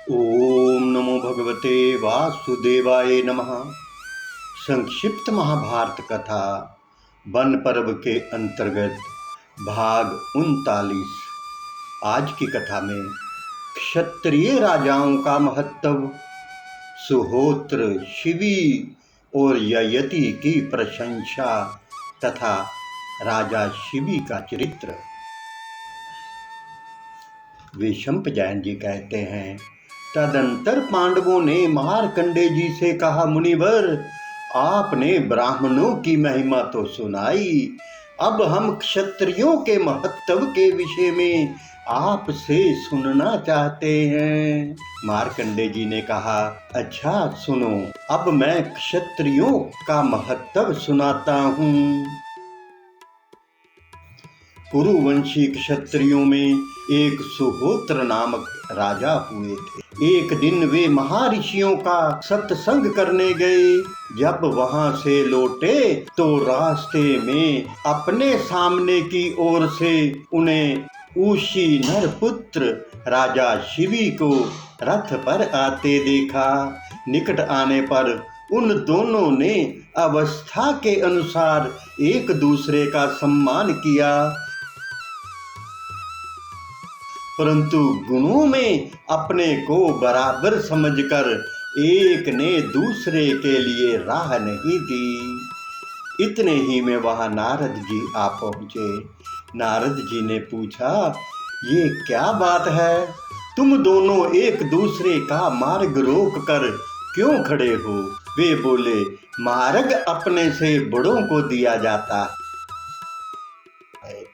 ओम नमो भगवते वासुदेवाय नमः। संक्षिप्त महाभारत कथा वन पर्व के अंतर्गत भाग 39। आज की कथा में क्षत्रिय राजाओं का महत्व, सुहोत्र, शिवी और ययति की प्रशंसा तथा राजा शिवी का चरित्र। विशंपजैन जी कहते हैं, तदंतर पांडवों ने मार्कंडे जी से कहा, मुनिवर, आपने ब्राह्मणों की महिमा तो सुनाई, अब हम क्षत्रियों के महत्व के विषय में आपसे सुनना चाहते हैं। मार्कंडे जी ने कहा, अच्छा सुनो, अब मैं क्षत्रियों का महत्व सुनाता हूँ। कुरुवंशी क्षत्रियों में एक सुहोत्र नामक राजा हुए थे। एक दिन वे महर्षियों का सत्संग करने गए। जब वहां से लौटे तो रास्ते में अपने सामने की ओर से उन्हें ऊशी नरपुत्र राजा शिवी को रथ पर आते देखा। निकट आने पर उन दोनों ने अवस्था के अनुसार एक दूसरे का सम्मान किया, परंतु गुणों में अपने को बराबर समझकर एक ने दूसरे के लिए राह नहीं दी। इतने ही में वहां नारद जी आ पहुंचे। नारद जी ने पूछा, ये क्या बात है? तुम दोनों एक दूसरे का मार्ग रोक कर क्यों खड़े हो? वे बोले, मार्ग अपने से बड़ों को दिया जाता है,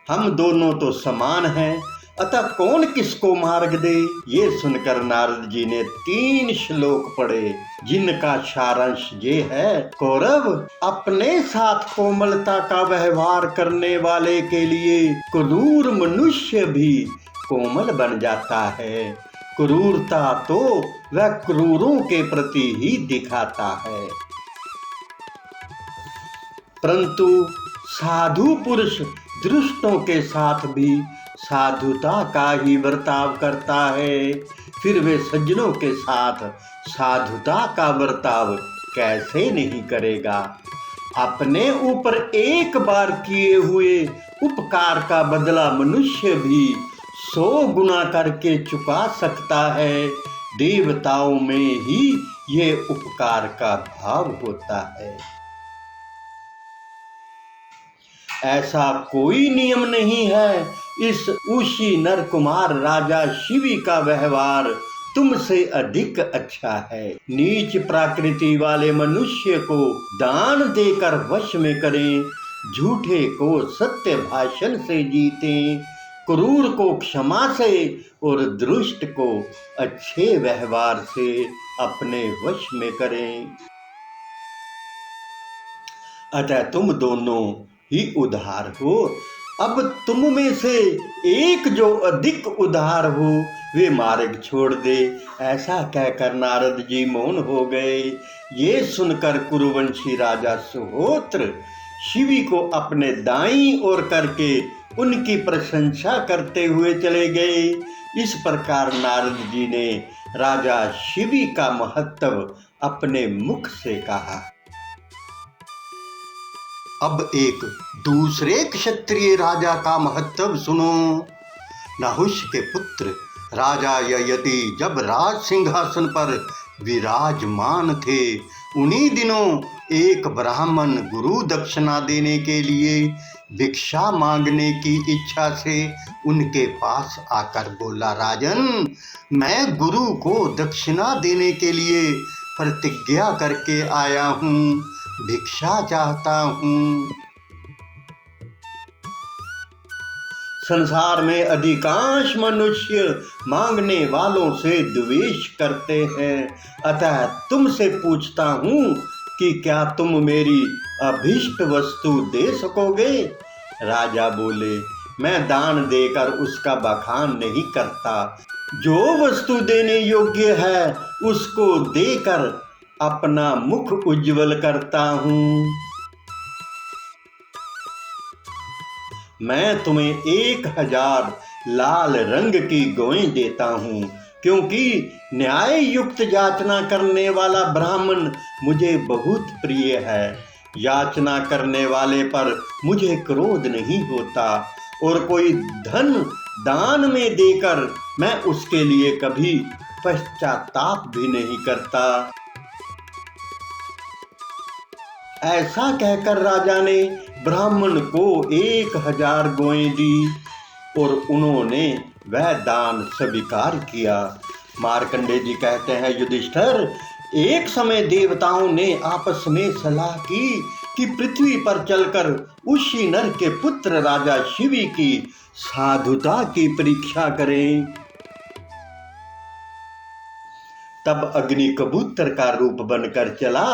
हम दोनों तो समान हैं, अतः कौन किसको मार्ग दे? ये सुनकर नारद जी ने 3 श्लोक पढ़े, जिनका सारांश ये है, कौरव, अपने साथ कोमलता का व्यवहार करने वाले के लिए क्रूर मनुष्य भी कोमल बन जाता है। क्रूरता तो वह क्रूरों के प्रति ही दिखाता है, परंतु साधु पुरुष दुष्टों के साथ भी साधुता का ही बर्ताव करता है। फिर वे सज्जनों के साथ साधुता का बर्ताव कैसे नहीं करेगा? अपने ऊपर एक बार किए हुए उपकार का बदला मनुष्य भी 100 गुना करके चुका सकता है। देवताओं में ही ये उपकार का भाव होता है। ऐसा कोई नियम नहीं है। इस ऊशी नर कुमार राजा शिवी का व्यवहार तुमसे अधिक अच्छा है। नीच प्रकृति वाले मनुष्य को दान देकर वश में करें, झूठे को सत्य भाषण से जीतें, क्रूर को क्षमा से और दुष्ट को अच्छे व्यवहार से अपने वश में करें। अतः तुम दोनों ही उदार हो। अब तुम में से एक जो अधिक उदार हो वे मार्ग छोड़ दे। ऐसा कहकर नारद जी मौन हो गए। ये सुनकर कुरुवंशी राजा सुहोत्र शिवी को अपने दाईं ओर करके उनकी प्रशंसा करते हुए चले गए। इस प्रकार नारद जी ने राजा शिवी का महत्व अपने मुख से कहा। अब एक दूसरे क्षत्रिय राजा का महत्व सुनो। नहुष के पुत्र राजा ययति जब राज सिंहासन पर विराजमान थे, उन्हीं दिनों एक ब्राह्मण गुरु दक्षिणा देने के लिए भिक्षा मांगने की इच्छा से उनके पास आकर बोला, राजन, मैं गुरु को दक्षिणा देने के लिए प्रतिज्ञा करके आया हूँ, भिक्षा चाहता हूँ। संसार में अधिकांश मनुष्य मांगने वालों से द्वेष करते हैं, अतः तुमसे पूछता हूँ कि क्या तुम मेरी अभीष्ट वस्तु दे सकोगे? राजा बोले, मैं दान देकर उसका बखान नहीं करता, जो वस्तु देने योग्य है उसको देकर अपना मुख उज्जवल करता हूँ। मैं तुम्हें 1000 लाल रंग की गौएं देता हूँ, क्योंकि न्याय युक्त याचना करने वाला ब्राह्मण मुझे बहुत प्रिय है। याचना करने वाले पर मुझे क्रोध नहीं होता और कोई धन दान में देकर मैं उसके लिए कभी पश्चाताप भी नहीं करता। ऐसा कहकर राजा ने ब्राह्मण को 1000 गौएं दी और उन्होंने वह दान स्वीकार किया। मार्कंडेय जी कहते हैं, युधिष्ठिर, एक समय देवताओं ने आपस में सलाह की कि पृथ्वी पर चलकर उसी नर के पुत्र राजा शिवी की साधुता की परीक्षा करें। तब अग्नि कबूतर का रूप बनकर चला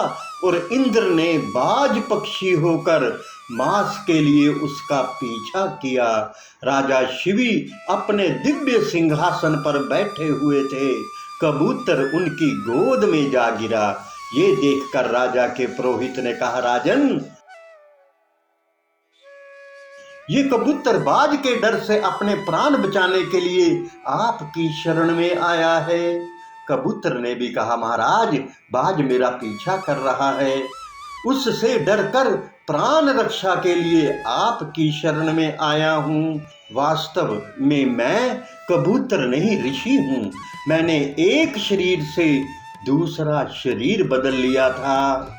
और इंद्र ने बाज पक्षी होकर मांस के लिए उसका पीछा किया। राजा शिवी अपने दिव्य सिंहासन पर बैठे हुए थे। कबूतर उनकी गोद में जा गिरा। ये देखकर राजा के पुरोहित ने कहा, राजन, ये कबूतर बाज के डर से अपने प्राण बचाने के लिए आपकी शरण में आया है। कबूतर ने भी कहा, महाराज, बाज मेरा पीछा कर रहा है, उससे डरकर प्राण रक्षा के लिए आपकी शरण में आया हूँ। वास्तव में मैं कबूतर नहीं, ऋषि हूँ। मैंने एक शरीर से दूसरा शरीर बदल लिया था।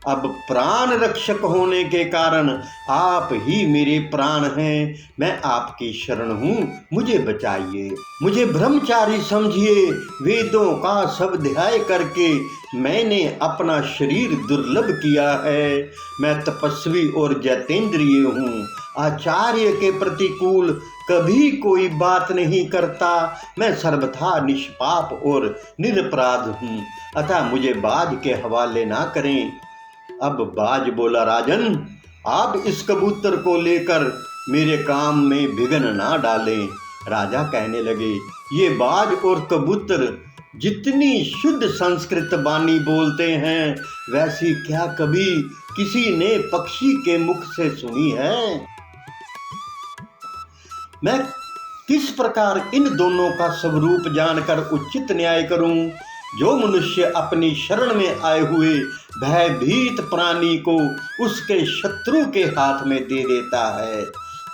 अब प्राण रक्षक होने के कारण आप ही मेरे प्राण हैं। मैं आपकी शरण हूँ, मुझे बचाइए। मुझे ब्रह्मचारी समझिए। वेदों का सब ध्याय करके मैंने अपना शरीर दुर्लभ किया है। मैं तपस्वी और जितेंद्रिय हूँ। आचार्य के प्रतिकूल कभी कोई बात नहीं करता। मैं सर्वथा निष्पाप और निरपराध हूँ, अतः मुझे बाज के हवाले ना करें। अब बाज बोला, राजन, आप इस कबूतर को लेकर मेरे काम में विघ्न ना डालें। राजा कहने लगे, ये बाज और कबूतर जितनी शुद्ध संस्कृत वाणी बोलते हैं, वैसी क्या कभी किसी ने पक्षी के मुख से सुनी है? मैं किस प्रकार इन दोनों का स्वरूप जानकर उचित न्याय करूं? जो मनुष्य अपनी शरण में आए हुए भयभीत प्राणी को उसके शत्रु के हाथ में दे देता है,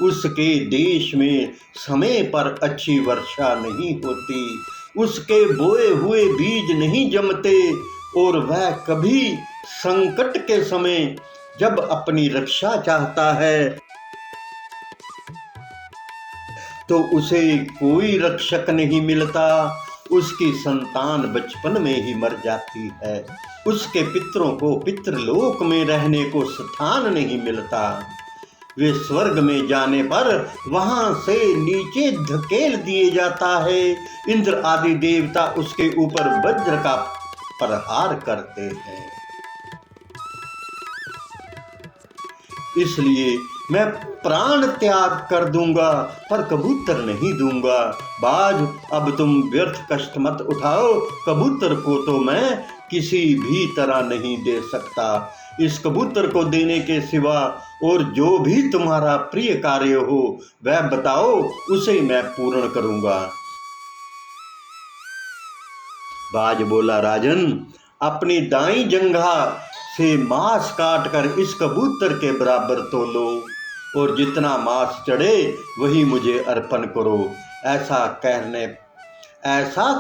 उसके देश में समय पर अच्छी वर्षा नहीं होती, उसके बोए हुए बीज नहीं जमते और वह कभी संकट के समय जब अपनी रक्षा चाहता है तो उसे कोई रक्षक नहीं मिलता। उसकी संतान बचपन में ही मर जाती है। उसके पितरों को पितृलोक में रहने को स्थान नहीं मिलता। वे स्वर्ग में जाने पर वहां से नीचे धकेल दिए जाता है। इंद्र आदि देवता उसके ऊपर वज्र का प्रहार करते हैं। इसलिए मैं प्राण त्याग कर दूंगा, पर कबूतर नहीं दूंगा। बाज, अब तुम व्यर्थ कष्ट मत उठाओ। कबूतर को तो मैं किसी भी तरह नहीं दे सकता। इस कबूतर को देने के सिवा और जो भी तुम्हारा प्रिय कार्य हो वह बताओ, उसे मैं पूर्ण करूंगा। बाज बोला, राजन, अपनी दाईं जंघा से मांस काट कर इस कबूतर के बराबर तोलो और जितना मांस चढ़े वही मुझे अर्पण करो। ऐसा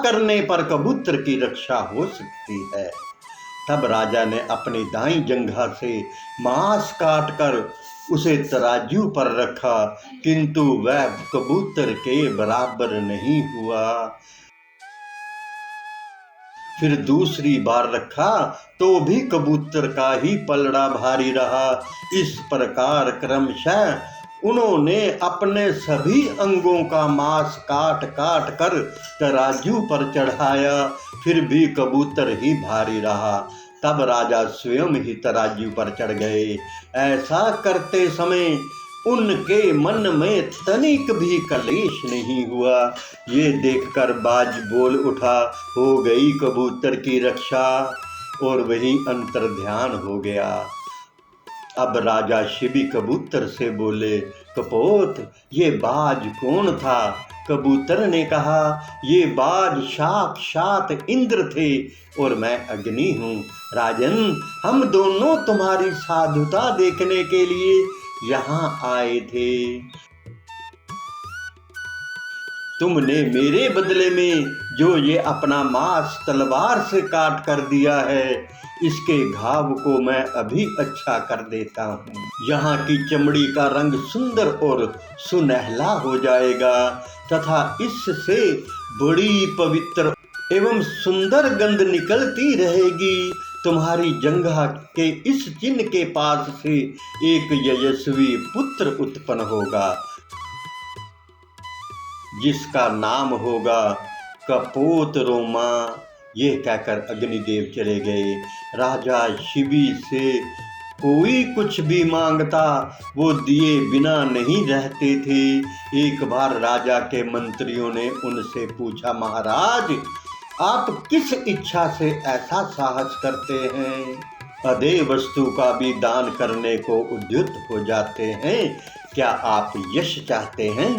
करने पर कबूतर की रक्षा हो सकती है। तब राजा ने अपनी दाईं जंघा से मांस काट कर उसे तराजू पर रखा, किंतु वह कबूतर के बराबर नहीं हुआ। फिर दूसरी बार रखा तो भी कबूतर का ही पलड़ा भारी रहा। इस प्रकार क्रमशः उन्होंने अपने सभी अंगों का मांस काट काट कर तराजू पर चढ़ाया, फिर भी कबूतर ही भारी रहा। तब राजा स्वयं ही तराजू पर चढ़ गए। ऐसा करते समय उनके मन में तनिक भी कलेश नहीं हुआ। ये देखकर बाज बोल उठा, हो गई कबूतर की रक्षा, और वही अंतर्ध्यान हो गया। अब राजा शिवी कबूतर से बोले, कपोत, ये बाज कौन था कबूतर ने कहा, ये बाज साक्षात इंद्र थे और मैं अग्नि हूँ। राजन, हम दोनों तुम्हारी साधुता देखने के लिए यहाँ आए थे। तुमने मेरे बदले में जो ये अपना मांस तलवार से काट कर दिया है, इसके घाव को मैं अभी अच्छा कर देता हूँ। यहाँ की चमड़ी का रंग सुंदर और सुनहला हो जाएगा तथा इससे बड़ी पवित्र एवं सुंदर गंध निकलती रहेगी। तुम्हारी जंघा के इस चिन्ह के पास से एक यशस्वी पुत्र उत्पन्न होगा, जिसका नाम होगा कपोत रोमा। ये कहकर अग्निदेव चले गए। राजा शिबी से कोई कुछ भी मांगता वो दिए बिना नहीं रहते थे। एक बार राजा के मंत्रियों ने उनसे पूछा, महाराज, आप किस इच्छा से ऐसा साहस करते हैं? अदेय वस्तु का भी दान करने को उद्युक्त हो जाते हैं। क्या आप यश चाहते हैं?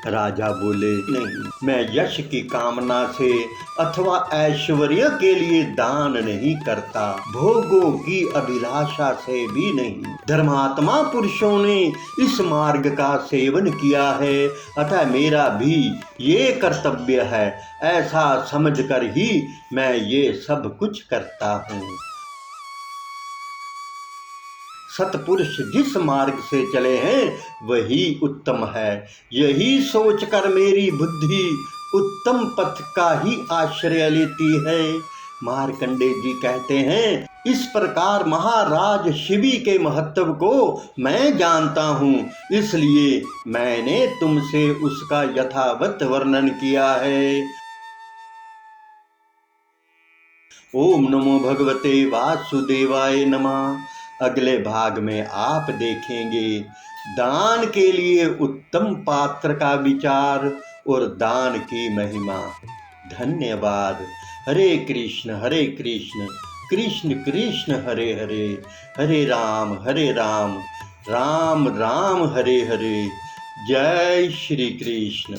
राजा बोले, नहीं, मैं यश की कामना से अथवा ऐश्वर्य के लिए दान नहीं करता, भोगों की अभिलाषा से भी नहीं। धर्मात्मा पुरुषों ने इस मार्ग का सेवन किया है, अतः मेरा भी ये कर्तव्य है। ऐसा समझकर ही मैं ये सब कुछ करता हूँ। सतपुरुष जिस मार्ग से चले हैं वही उत्तम है। यही सोचकर मेरी बुद्धि उत्तम पथ का ही आश्रय लेती है। मार्कंडेय जी कहते हैं, इस प्रकार महाराज शिबी के महत्व को मैं जानता हूँ, इसलिए मैंने तुमसे उसका यथावत वर्णन किया है। ओम नमो भगवते वासुदेवाय नमः। अगले भाग में आप देखेंगे दान के लिए उत्तम पात्र का विचार और दान की महिमा। धन्यवाद। हरे कृष्ण कृष्ण कृष्ण हरे हरे, हरे राम राम राम हरे हरे। जय श्री कृष्ण।